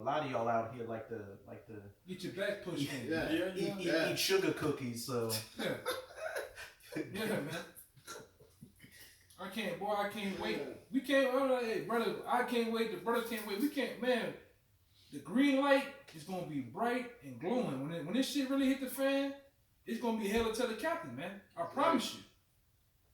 A lot of y'all out here like to Get your back pushed in. eat sugar cookies. So Yeah, yeah, man. I can't wait. We can't, hey, brother, I can't wait. The brothers can't wait. We can't, man. The green light is gonna be bright and glowing. When this shit really hit the fan, it's gonna be hell to tell the captain, man. I promise you.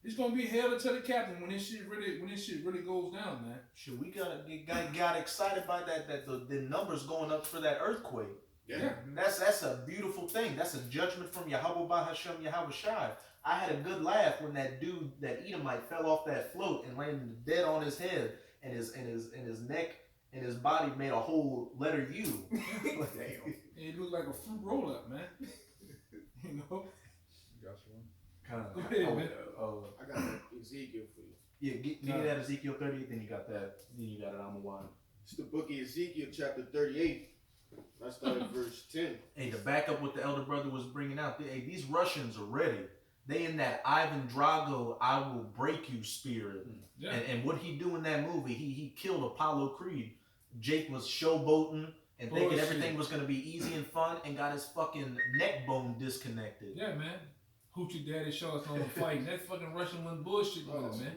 It's gonna be hell to tell the captain when this shit really goes down, man. Sure, we got excited by that the numbers going up for that earthquake. Yeah. That's a beautiful thing. That's a judgment from Yahweh Bahashem Yahweh Shai. I had a good laugh when that dude, that Edomite, fell off that float and landed dead on his head, and his neck and his body made a whole letter U. And it looked like a fruit roll up, man. You know? You got one? Kind of. Go ahead, man. I got Ezekiel for you. Yeah, give me that Ezekiel 38. Then you got that. Then you got it. I'm one. It's the book of Ezekiel, chapter 38. I started verse 10. Hey, to back up what the elder brother was bringing out, hey, these Russians are ready. They in that Ivan Drago, I will break you spirit. Yeah. And what he do in that movie, he killed Apollo Creed. Jake was showboating and thinking everything was going to be easy and fun, and got his fucking neck bone disconnected. Yeah, man. Hoochie Daddy showed us on the fight. That fucking Russian one bullshit with him, man.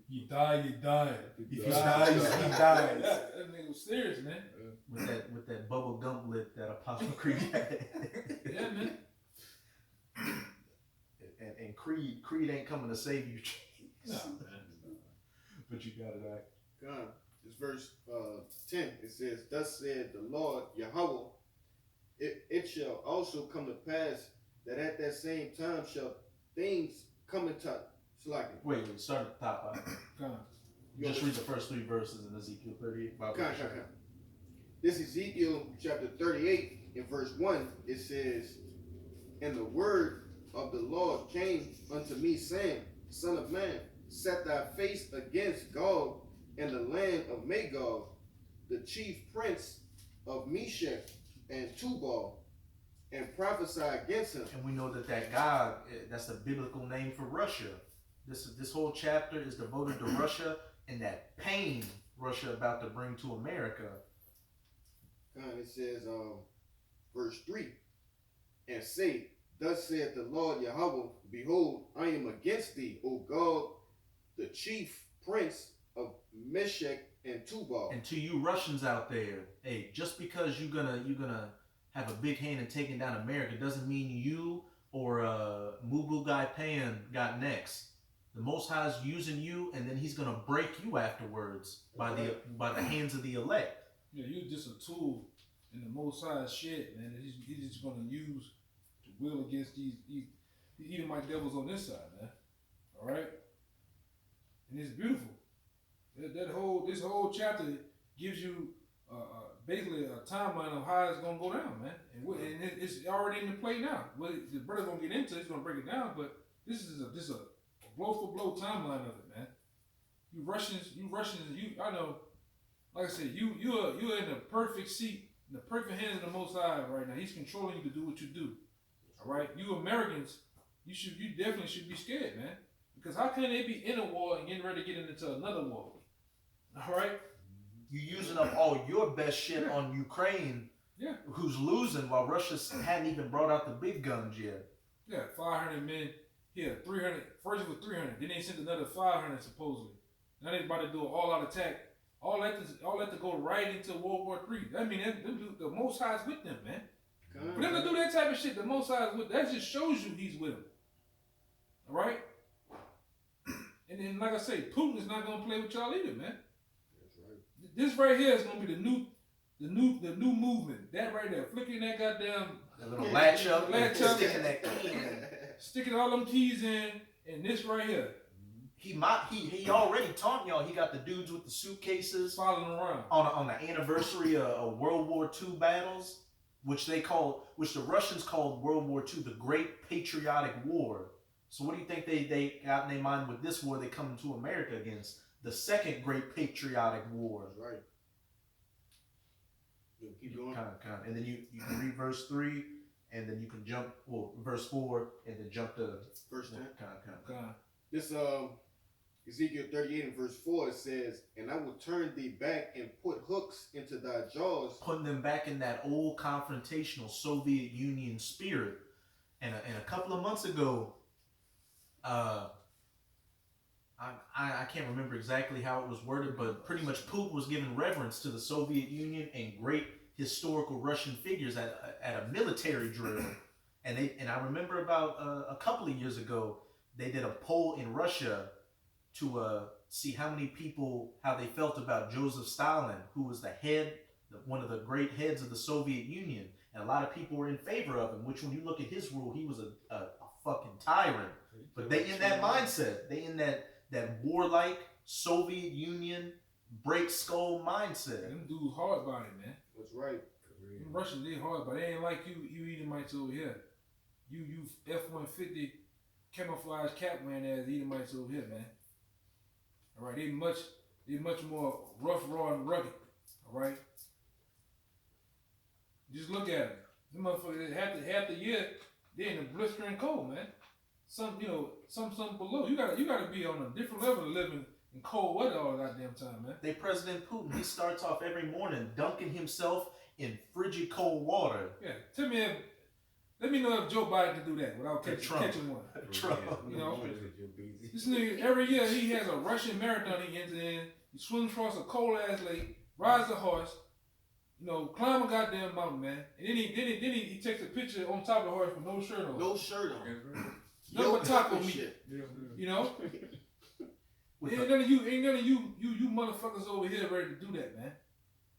You die, you die. If he dies, he dies. Yeah, that nigga was serious, man. With that bubble gum lip that Apollo Creed had. Yeah, man. And Creed ain't coming to save you. No, man. But you got it right. God, it's verse 10. It says, "Thus said the Lord Yahweh, it shall also come to pass that at that same time shall things come into slacking." Wait, start at the top. Just read the first 3 verses in Ezekiel 38. This Ezekiel chapter 38 in verse 1, it says, "And the word of the Lord came unto me, saying, Son of man, set thy face against Gog and the land of Magog, the chief prince of Meshech and Tubal, and prophesy against him." And we know that God, that's the biblical name for Russia. This whole chapter is devoted to Russia and that pain Russia about to bring to America. And it says, verse 3, "And say, Thus saith the Lord Yahweh, Behold, I am against thee, O Gog, the chief prince of Meshech and Tubal." And to you Russians out there, hey, just because you're gonna have a big hand in taking down America doesn't mean you or Mubu Gai Pan got next. The Most High is using you, and then He's gonna break you afterwards by the hands of the elect. Yeah, you're just a tool in the Most High's shit, man. He's just gonna use to will against these Edomite devils on this side, man. All right, and it's beautiful. This whole chapter gives you basically a timeline of how it's gonna go down, man. And it's already in the play now. What the brother's gonna get into, it's gonna break it down, but this is a blow for blow timeline of it, man. You Russians, I know, like I said, you're in the perfect seat, in the perfect hands of the Most High right now. He's controlling you to do what you do. All right, you Americans, you definitely should be scared, man. Because how can they be in a war and getting ready to get into another war? All right, You're using up all your best shit on Ukraine, who's losing, while Russia hadn't even brought out the big guns yet. Yeah, 500 men. Here, 300. First it was 300. Then they sent another 500 supposedly. Now they're about to do an all-out attack. All that to go right into World War III. That means the Most High is with them, man. For them to do that type of shit, the Most High is with them. That just shows you He's with them. All right. And then, like I say, Putin is not gonna play with y'all either, man. That's right. This right here is gonna be the new movement. That right there, flicking that goddamn little latch up, sticking that key in. Sticking all them keys in, and this right here. He already taught y'all. He got the dudes with the suitcases following around on the anniversary of World War II battles, which the Russians called World War II the Great Patriotic War. So what do you think they got in their mind with this war they come to America against? The Second Great Patriotic War. That's right. Keep going. Kind. And then you can read verse 3, and then you can jump, verse 4, and then jump to verse 10. Kind. This Ezekiel 38 and verse 4, it says, and I will turn thee back and put hooks into thy jaws. Putting them back in that old confrontational Soviet Union spirit. And a couple of months ago, I can't remember exactly how it was worded, but pretty much Putin was giving reverence to the Soviet Union and great historical Russian figures at a military drill. And I remember about a couple of years ago, they did a poll in Russia to see how many people, how they felt about Joseph Stalin, who was one of the great heads of the Soviet Union. And a lot of people were in favor of him, which when you look at his rule, he was a fucking tyrant. But they in that mindset. They in that warlike Soviet Union break skull mindset. Them dudes hard body, man. That's right. Them Russians, they hard body. They ain't like you Edomites over here. You F-150 camouflage cap wearing ass Edomites over here, man. All right, they much more rough, raw, and rugged. All right. Just look at them. Them motherfuckers half the year they in the blistering cold, man. Some below. You gotta be on a different level of living in cold weather all the goddamn time, man. They President Putin, he starts off every morning dunking himself in frigid cold water. Yeah, let me know if Joe Biden can do that without catching one. Trump. You know, this nigga every year he has a Russian marathon he enters in. He swims across a cold ass lake, rides a horse, you know, climb a goddamn mountain, man. And then he takes a picture on top of the horse with no shirt on. No shirt on. No taco meat. Shit. You know? Ain't none of you motherfuckers over here ready to do that, man.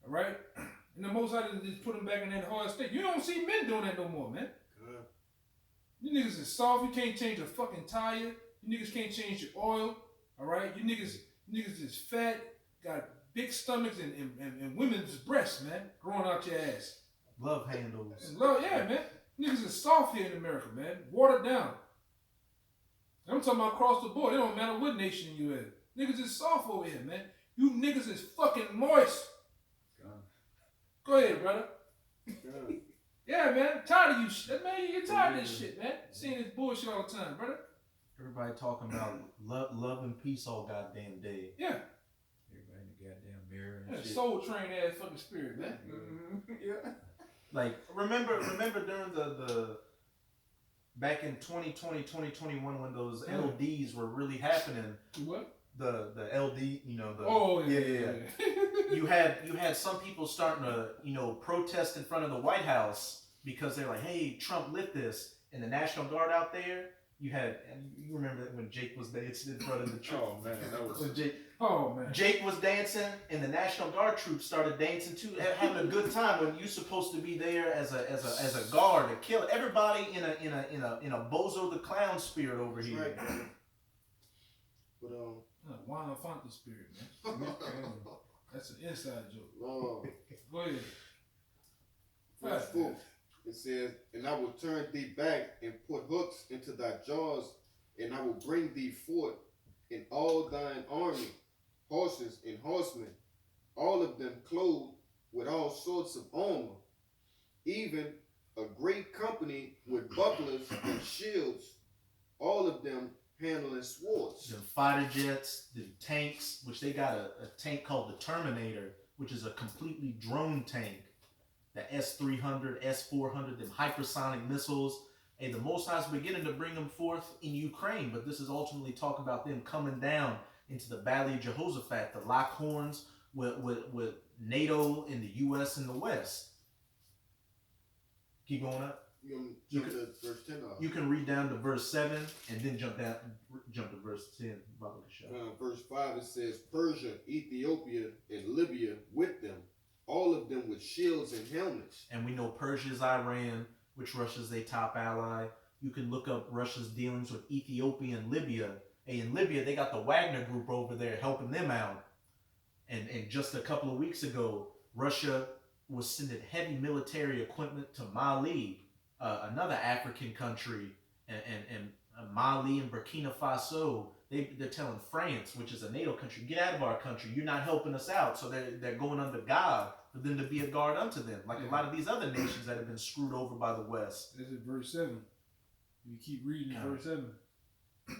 Alright? And the most I just put them back in that hard state. You don't see men doing that no more, man. You niggas is soft, you can't change a fucking tire. You niggas can't change your oil. Alright? You niggas is fat, got big stomachs and women's breasts, man, growing out your ass. Love handles. Yeah, man. Niggas is soft here in America, man. Watered down. I'm talking about across the board. It don't matter what nation you in. Niggas is soft over here, man. You niggas is fucking moist. Go ahead, brother. Yeah, man. I'm tired of you shit. Man, you're tired of this shit, man. Seeing this bullshit all the time, brother. Everybody talking about love and peace all goddamn day. Yeah. Everybody in the goddamn mirror and shit. Soul train ass fucking spirit, man. Yeah. Like, remember during the back in 2020, 2021 when those LDs were really happening. What? The LD, you know, the yeah. you had some people starting to, you know, protest in front of the White House because they're like, hey, Trump lit this, and the National Guard out there. You remember when Jake was dancing in front of the troops. Oh man, that was when Jake was dancing, and the National Guard troops started dancing too, having a good time. When you're supposed to be there as a guard to kill everybody in a Bozo the Clown spirit over here. Right. But Juan Fonte spirit, man. That's an inside joke. Go ahead. Verse 4. It says, and I will turn thee back and put hooks into thy jaws, and I will bring thee forth in all thine army, horses and horsemen, all of them clothed with all sorts of armor, even a great company with bucklers and shields, all of them handling swords. The fighter jets, the tanks, which they got a tank called the Terminator, which is a completely drone tank. The S-300, S-400, them hypersonic missiles. Hey, the Most High is beginning to bring them forth in Ukraine, but this is ultimately talking about them coming down into the Valley of Jehoshaphat, the lock horns with NATO in the U.S. and the West. Keep going up. You can jump to verse 10 off. You can read down to verse 7 and then jump to verse 10. Verse 5, it says, Persia, Ethiopia, and Libya with them, all of them with shields and helmets. And we know Persia is Iran, which Russia's their top ally. You can look up Russia's dealings with Ethiopia and Libya. Hey, in Libya, they got the Wagner group over there helping them out. And just a couple of weeks ago, Russia was sending heavy military equipment to Mali, another African country, and Mali and Burkina Faso. They're telling France, which is a NATO country, get out of our country. You're not helping us out. So they're going under God for them to be a guard unto them, like a lot of these other nations that have been screwed over by the West. This is verse 7. You keep reading verse 7.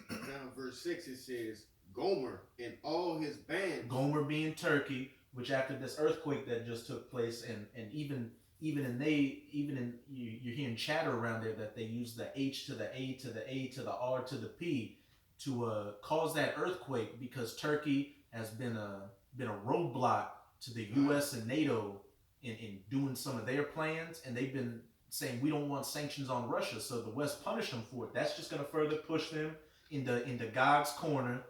Now verse 6 it says, Gomer and all his bands. Gomer being Turkey, which after this earthquake that just took place, and even you're hearing chatter around there that they use the H to the A to the A to the R to the P to cause that earthquake, because Turkey has been a roadblock to the U.S. and NATO in doing some of their plans, and they've been saying we don't want sanctions on Russia, so the West punished them for it. That's just going to further push them into Gog's corner.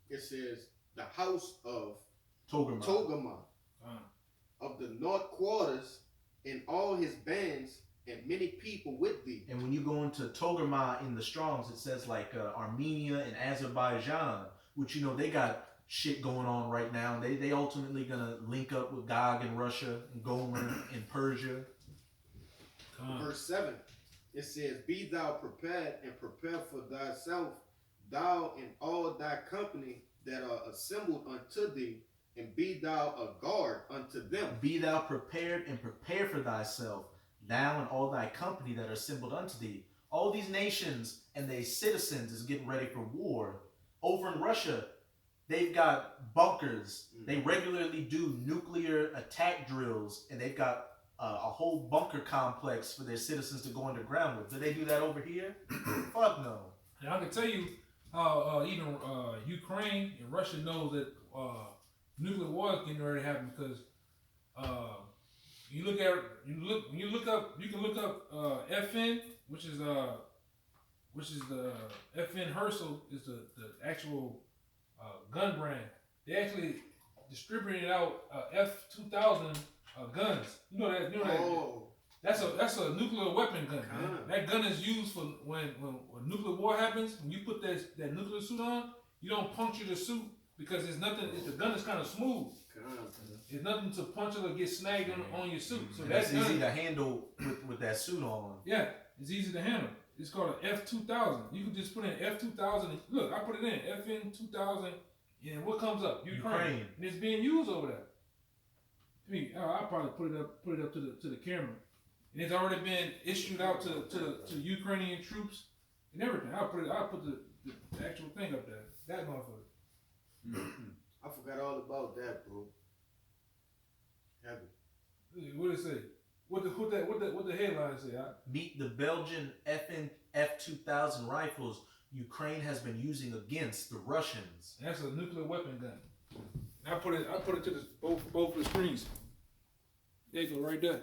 It says the house of Togarmah. Of the north quarters and all his bands and many people with thee. And when you go into Togarmah in the Strongs, it says like Armenia and Azerbaijan, which they got shit going on right now. They ultimately gonna link up with Gog in Russia and Gomer in Persia. Verse 7, it says, be thou prepared and prepare for thyself, thou and all thy company that are assembled unto thee, and be thou a guard unto them. Be thou prepared and prepare for thyself, thou and all thy company that are assembled unto thee. All these nations and their citizens is getting ready for war. Over in Russia, they've got bunkers. They regularly do nuclear attack drills, and they've got a whole bunker complex for their citizens to go underground with. Do they do that over here? Fuck no. And I can tell you how even Ukraine and Russia knows that nuclear war is getting ready to happen, because you can look up FN, which is the FN Herschel is the actual gun brand. They actually distributed out F2000 guns. You know that. Oh. That's a nuclear weapon gun. Man. That gun is used for when nuclear war happens. When you put that nuclear suit on, you don't puncture the suit, because there's nothing. The gun is kind of smooth. There's nothing to puncture or get snagged on your suit. So that's easy to handle with that suit on. Yeah, it's easy to handle. It's called an F2000. You can just put in F2000. Look, I put it in FN2000, and what comes up? Ukraine. And it's being used over there. I mean, I'll probably put it up to the camera, and it's already been issued out to Ukrainian troops and everything. I'll put the actual thing up there. That motherfucker. I forgot all about that, bro. What did it say? What the headline say? Meet the Belgian F2000 rifles Ukraine has been using against the Russians. That's a nuclear weapon gun. I put it to both the screens. There you go, right there.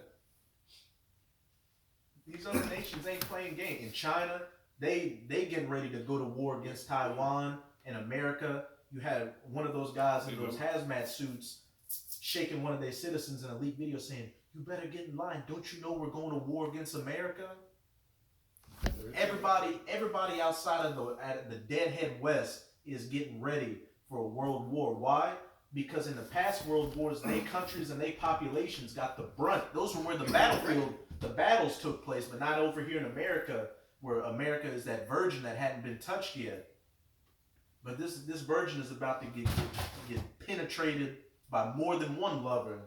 These other nations ain't playing game. In China, they getting ready to go to war against Taiwan. In America, you had one of those guys in those hazmat suits shaking one of their citizens in a leaked video saying, "You better get in line. Don't you know we're going to war against America?" Everybody outside of the deadhead West is getting ready for a world war. Why? Because in the past world wars, they countries and they populations got the brunt. Those were where the battles took place, but not over here in America, where America is that virgin that hadn't been touched yet. But this virgin is about to get penetrated by more than one lover.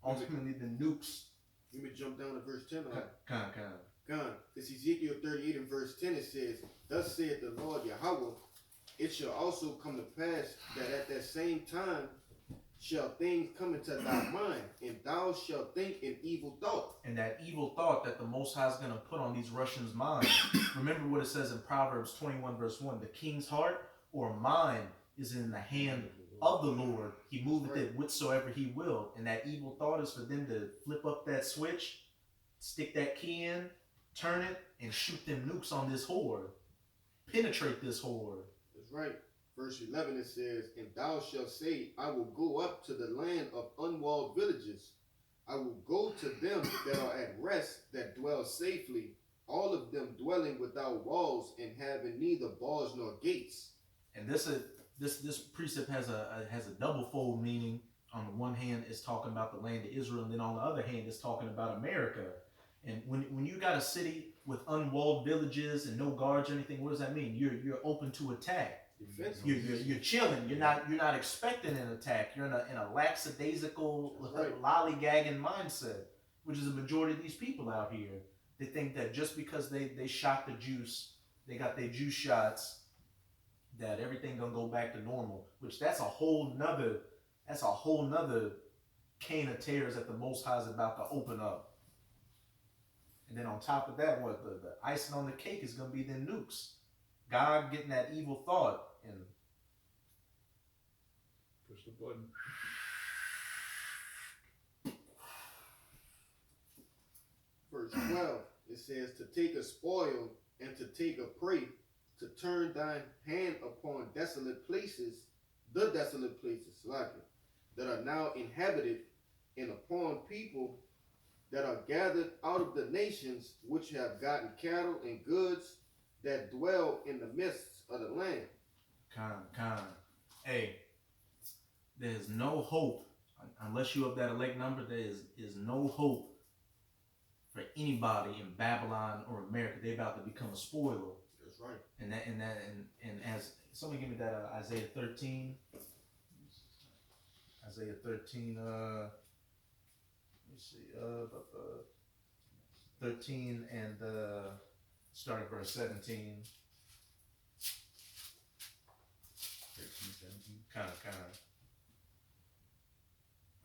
Ultimately, the nukes. Let me jump down to verse 10. Con. It's Ezekiel 38 and verse 10. It says, "Thus saith the Lord Yahweh, it shall also come to pass that at that same time shall things come into thy mind, and thou shalt think an evil thought." And that evil thought that the Most High is going to put on these Russians' minds. Remember what it says in Proverbs 21 verse 1. The king's heart or mind is in the hand of the Lord. He moveth it whithersoever he will. And that evil thought is for them to flip up that switch, stick that key in, turn it, and shoot them nukes on this whore. Penetrate this whore. That's right. Verse 11 it says, "And thou shalt say, I will go up to the land of unwalled villages. I will go to them that are at rest, that dwell safely, all of them dwelling without walls and having neither bars nor gates." And this precept has a double fold meaning. On the one hand, it's talking about the land of Israel, and then on the other hand, it's talking about America. And when you got a city with unwalled villages and no guards or anything, what does that mean? You're open to attack. You're chilling. You're not expecting an attack. You're in a lackadaisical, lollygagging mindset, which is a majority of these people out here. They think that just because they shot the juice, they got their juice shots, that everything gonna go back to normal, which that's a whole nother can of tears that the Most High is about to open up. And then on top of that, what the icing on the cake is gonna be the nukes. God getting that evil thought and Push the button. Verse 12, it says, to take a spoil and to take a prey, to turn thine hand upon desolate places, the desolate places, that are now inhabited, and upon people that are gathered out of the nations, which have gotten cattle and goods, that dwell in the midst of the land. Hey, there's no hope unless you have that elect number. There is no hope for anybody in Babylon or America. They're about to become a spoiler. That's right. And as somebody give me that Isaiah 13. Isaiah 13. Let me see. 13 and start at verse 17. 13, 17. Kind of.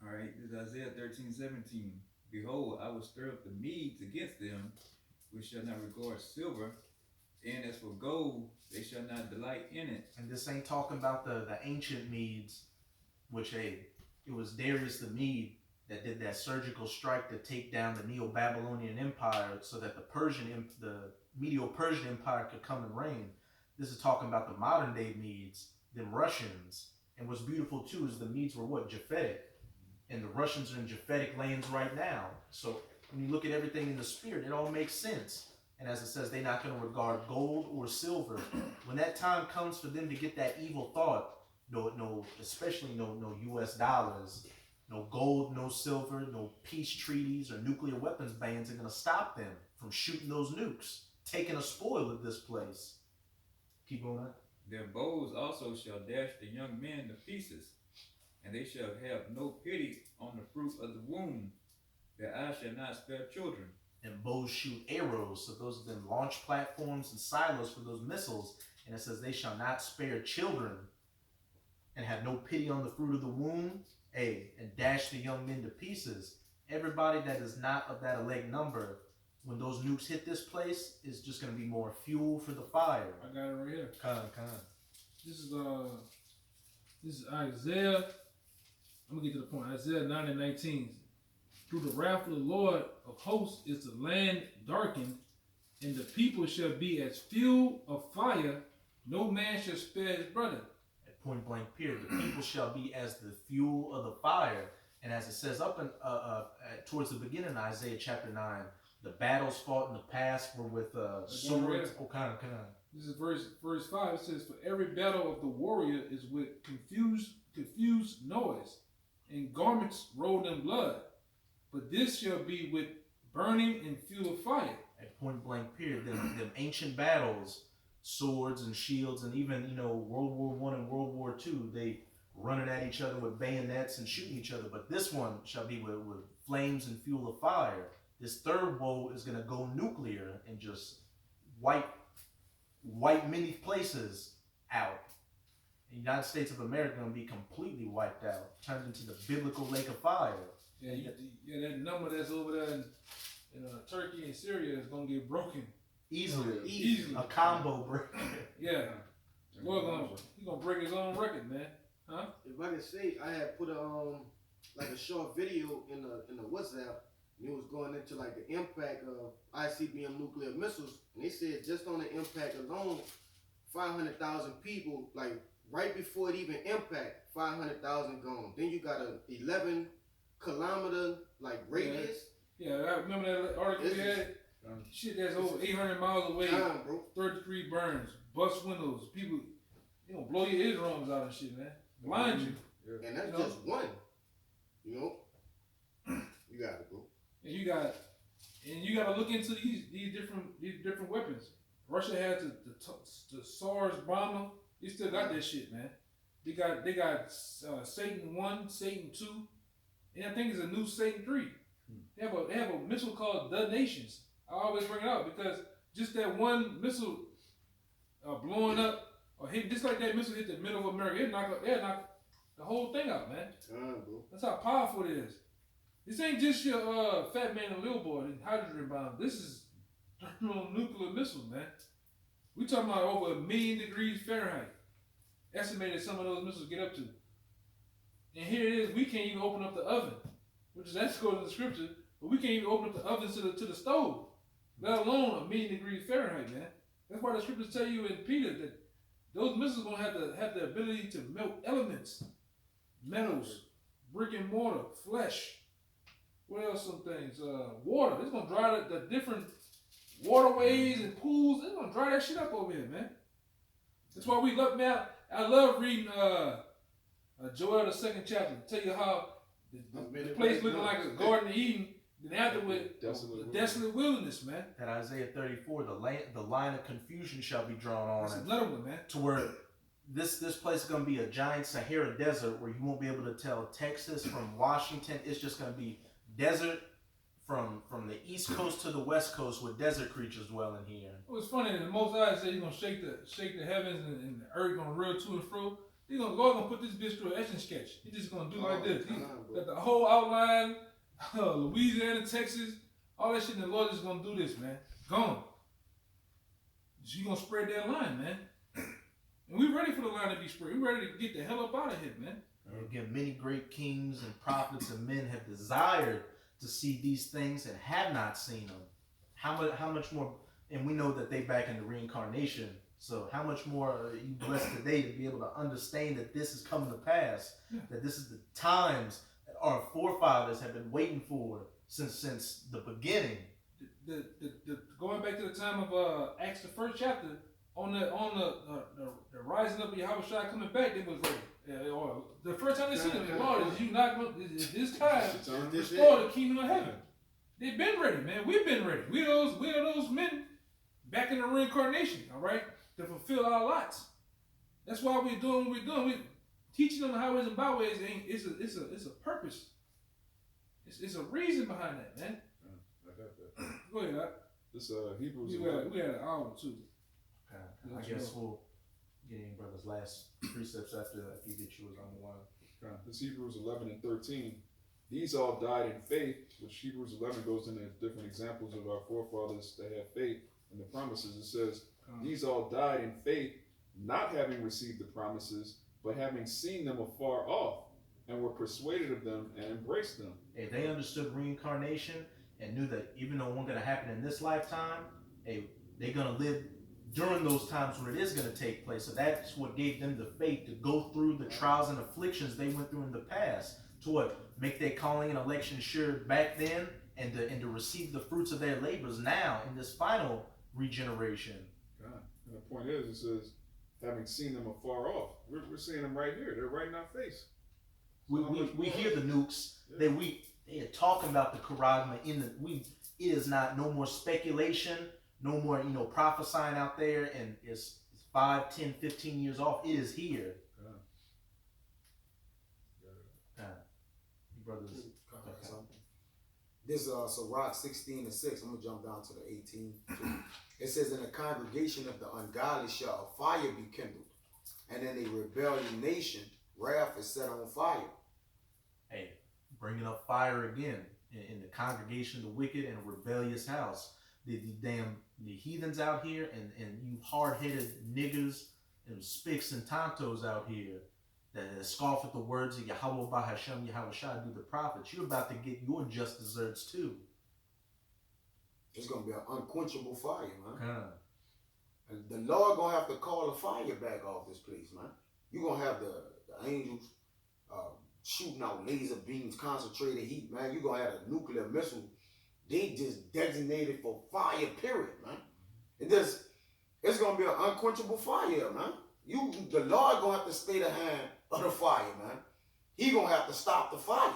All right, this is Isaiah 13, 17. Behold, I will stir up the Medes against them, which shall not regard silver, and as for gold, they shall not delight in it. And this ain't talking about the ancient Medes, which it was Darius the Mede that did that surgical strike to take down the Neo-Babylonian Empire so that the Medo-Persian Empire could come and reign. This is talking about the modern day Medes, them Russians. And what's beautiful too is the Medes were what? Japhetic. And the Russians are in Japhetic lands right now. So when you look at everything in the spirit, it all makes sense. And as it says, they're not going to regard gold or silver. When that time comes for them to get that evil thought, especially no US dollars, no gold, no silver, no peace treaties or nuclear weapons bans are going to stop them from shooting those nukes, taking a spoil of this place. Keep going on. Their bows also shall dash the young men to pieces, and they shall have no pity on the fruit of the womb. Their eyes shall not spare children. And bows shoot arrows. So those are them launch platforms and silos for those missiles. And it says they shall not spare children and have no pity on the fruit of the womb. And dash the young men to pieces. Everybody that is not of that elect number, when those nukes hit this place, is just going to be more fuel for the fire. I got it right here. Con. This is Isaiah. I'm gonna get to the point. Isaiah 9 and 19. Through the wrath of the Lord of hosts is the land darkened, and the people shall be as fuel of fire. No man shall spare his brother. At point blank period, the people shall be as the fuel of the fire. And as it says up in towards the beginning of Isaiah chapter 9, the battles fought in the past were with swords. Oh, kind of. This is verse 5. It says, for every battle of the warrior is with confused noise, and garments rolled in blood. But this shall be with burning and fuel of fire. At point blank period, them ancient battles, swords and shields, and even World War I and World War II, they running at each other with bayonets and shooting each other. But this one shall be with flames and fuel of fire. This third woe is gonna go nuclear and just wipe many places out. The United States of America gonna be completely wiped out, turned into the biblical lake of fire. Yeah, that number that's over there in Turkey and Syria is gonna get broken Easily. A combo break. Yeah, well, he's gonna break his own record, man. Huh? If I can say, I had put a short video in the WhatsApp. And it was going into like the impact of ICBM nuclear missiles, and they said just on the impact alone, 500,000 people, like right before it even impact, 500,000 gone. Then you got a 11-kilometer like radius. Yeah, I remember that article we had. Shit, that's over 800 miles away. Bro. 33 burns, bust windows. People, gonna blow your eardrums out and shit, man. Blind you. And that's just one. You got it, bro. And you got to look into these different weapons. Russia has the SARS bomber. They still got that shit, man. They got Satan 1, Satan 2, and I think it's a new Satan 3. They have a missile called the Nations. I always bring it up because just that one missile blowing up or hit just like that missile hit the middle of America. It'll knock the whole thing out, man. Bro. That's how powerful it is. This ain't just your fat man and little boy and hydrogen bomb. This is thermonuclear missiles, man. We talking about over 1 million degrees Fahrenheit. Estimated some of those missiles get up to. And here it is, we can't even open up the oven, which is that's according to the scripture, but we can't even open up the oven to the stove, let alone 1 million degrees Fahrenheit, man. That's why the scriptures tell you in Peter that those missiles gonna have the ability to melt elements, metals, brick and mortar, flesh. What else? Some things, water. It's gonna dry the different waterways and pools. It's gonna dry that shit up over here, man. That's why we love, man. I love reading Joel the 2nd chapter. Tell you how the place looking like a Garden of Eden. Then afterward, the desolate wilderness, man. That Isaiah 34, the line of confusion shall be drawn on That's it, another one, man. to where this place is gonna be a giant Sahara desert where you won't be able to tell Texas from Washington. It's just gonna be desert from the east coast to the west coast with desert creatures dwelling here. It was funny that the Most High said he's gonna shake the heavens and the earth gonna roll to and fro. Lord gonna put this bitch through an etching sketch. He's just gonna do like this. He got the whole outline, Louisiana, Texas, all that shit. And the Lord is gonna do this, man. Gone. So you gonna spread that line, man. And we ready for the line to be spread. We ready to get the hell up out of here, man. And again, many great kings and prophets and men have desired to see these things and have not seen them. How much more? And we know that they back in the reincarnation. So how much more are you blessed today to be able to understand that this is coming to pass? Yeah. That this is the times that our forefathers have been waiting for since the beginning. The going back to the time of Acts the 1st chapter, on the rising up of Yahushua coming back, they was ready. Or the first time they seen him, Lord, is you not going? Is this time restore the kingdom of heaven? They've been ready, man. We've been ready. We are those men back in the reincarnation, all right, to fulfill our lots. That's why we're doing what we're doing. We're teaching them the highways and byways. It's a purpose. It's a reason behind that, man. I got that. Go ahead, Doc. This Hebrews. We had an hour too. I guess we'll get in brother's last precepts after you get yours on the line. This Hebrews 11 and 13. These all died in faith, which Hebrews 11 goes into different examples of our forefathers that had faith in the promises. It says, these all died in faith, not having received the promises, but having seen them afar off, and were persuaded of them and embraced them. Hey, they understood reincarnation and knew that even though it wasn't going to happen in this lifetime, hey, they're going to live during those times when it is going to take place. So that's what gave them the faith to go through the trials and afflictions they went through in the past, to what? Make their calling and election sure back then, and to receive the fruits of their labors now in this final regeneration. God. And the point is, it says, having seen them afar off. We're seeing them right here. They're right in our face. We hear the nukes. Yeah. They are talking about the Karagma it is not no more speculation, no more prophesying out there, and it's 5, 10, 15 years off. It is here. Brothers. This Sirach 16 and 6. I'm gonna jump down to the 18. It says, in the congregation of the ungodly shall a fire be kindled, and in a rebellion nation wrath is set on fire. Hey, bringing up fire again in the congregation of the wicked and a rebellious house. The heathens out here and you hard-headed niggers and spicks and tontos out here that scoff at the words of Yahweh Bahashem, Yahweh Shai, do the prophets. You're about to get your just deserts too. It's gonna be an unquenchable fire, man. Okay. And the Lord gonna have to call the fire back off this place, man. You're gonna have the angels shooting out laser beams, concentrated heat, man. You're gonna have a nuclear missile. They just designated for fire, period, man. It's gonna be an unquenchable fire, man. The Lord gonna have to stay the hand of the fire, man. He gonna have to stop the fire.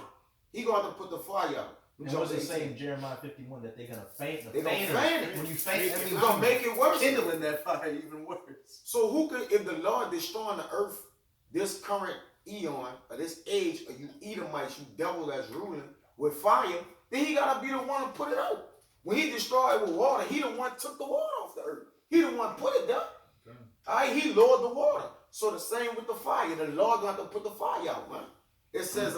He gonna have to put the fire out. And what does it say in Jeremiah 51 that they're gonna faint? They're gonna faint it. When you faint, it's gonna make it worse. Kindling that fire even worse. So who could, if the Lord destroying the earth, this current eon or this age of you Edomites, you devil that's ruling with fire, then he gotta be the one to put it out. When he destroyed it with water, he the one took the water off the earth. He the one put it there. Alright, he lowered the water. So the same with the fire. The Lord gonna have to put the fire out, man. It says,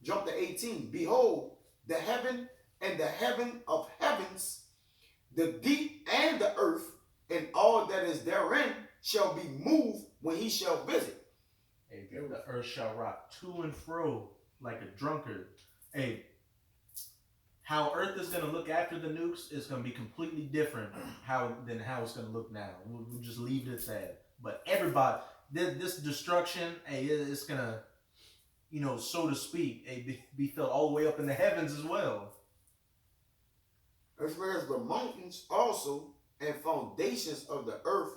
jump to 18. Behold, the heaven and the heaven of heavens, the deep and the earth, and all that is therein shall be moved when he shall visit. Hey, the earth shall rock to and fro like a drunkard. Hey, how Earth is gonna look after the nukes is gonna be completely different than how it's gonna look now. We'll just leave it at that. But everybody, this destruction, hey, it's gonna, you know, so to speak, be felt all the way up in the heavens as well. As well as the mountains also and foundations of the earth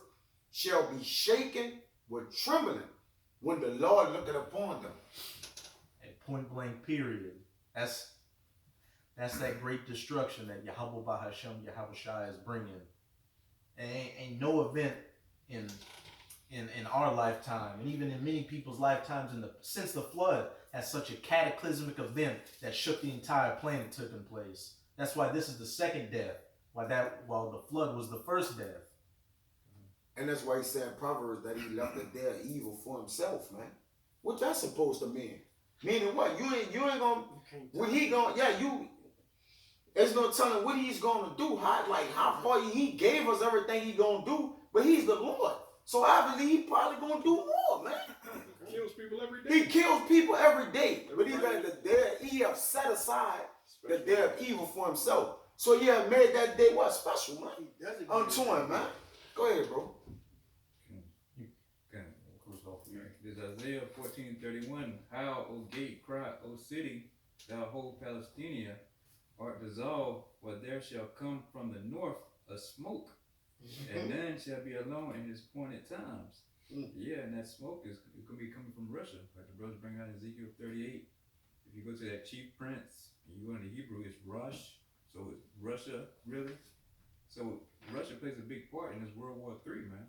shall be shaken with trembling when the Lord looketh upon them. At point blank period. That's that great destruction that Yahweh Bahashem, Yahweh Shai is bringing. And ain't no event in our lifetime, and even in many people's lifetimes since the flood, has such a cataclysmic event that shook the entire planet taking place. That's why this is the second death, while the flood was the first death. And that's why he said in Proverbs that he left the day of evil for himself, man. What that's supposed to mean? Meaning what? You ain't gonna, what he gonna, yeah, there's no telling what he's gonna do. How far he gave us everything he gonna do, but he's the Lord. So obviously he probably gonna do more, man. He kills people every day. He kills people every day, but he let the day, he have set aside the day of evil for himself. So he have made that day what? Special, man. Unto him, man. Go ahead, bro. This Isaiah 14:31. How, O gate, cry, O city, thou whole Palestina, art dissolved, for there shall come from the north a smoke, and none shall be alone in his appointed times. Yeah, and that smoke is going to be coming from Russia, like the brothers bring out in Ezekiel 38. If you go to that chief prince, and you go into Hebrew, it's Rosh, so it's Russia, really. So Russia plays a big part in this World War III, man.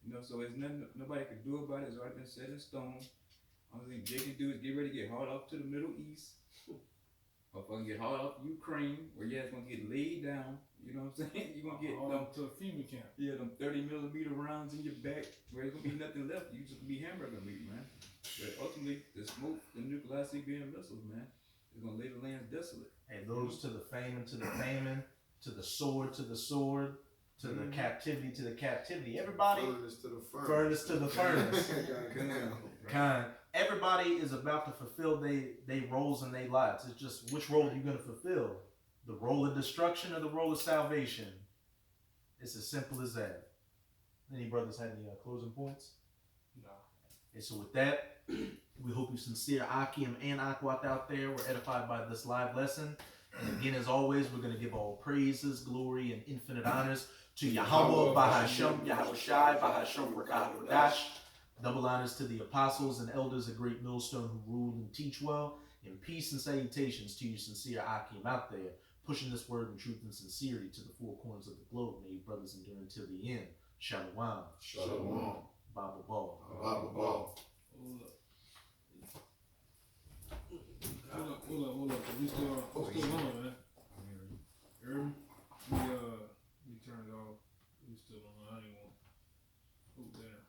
You know, so it's nothing nobody can do about it. It's already been set in stone. Only thing they can do is get ready to get hauled off to the Middle East. Or fucking get hauled off to Ukraine, where it's gonna get laid down. You know what I'm saying? You're gonna get them to a FEMA camp. Yeah, them 30mm rounds in your back, where there's gonna be nothing left. You just gonna be hamburger meat, man. But ultimately, the smoke, the nuclear ICBM missiles, man, is gonna lay the lands desolate. And those to the famine, to the famine, to the sword, to the sword, to the captivity, to the captivity. Everybody, Furnace to the furnace. furnace to the furnace. Right. Kind. Everybody is about to fulfill they roles in their lives. It's just which role are you going to fulfill? The role of destruction or the role of salvation? It's as simple as that. Any brothers have any closing points? No. And so with that, we hope you sincere Akim and Akwat out there were edified by this live lesson. And again, as always, we're going to give all praises, glory, and infinite honors to Yahweh, Bahashem, Yahweh Shai, Bahashem, Rakah, Dash. Double honors to the apostles and elders of Great Millstone who rule and teach well. And peace and salutations to you sincere Akim out there, pushing this word in truth and sincerity to the four corners of the globe. May you brothers endure until the end. Shalom. Shalom. Bible Ball. Bible ball. Hold up. We still on, man. Heard me? We turned it off. We still on. I ain't want. Oh, damn.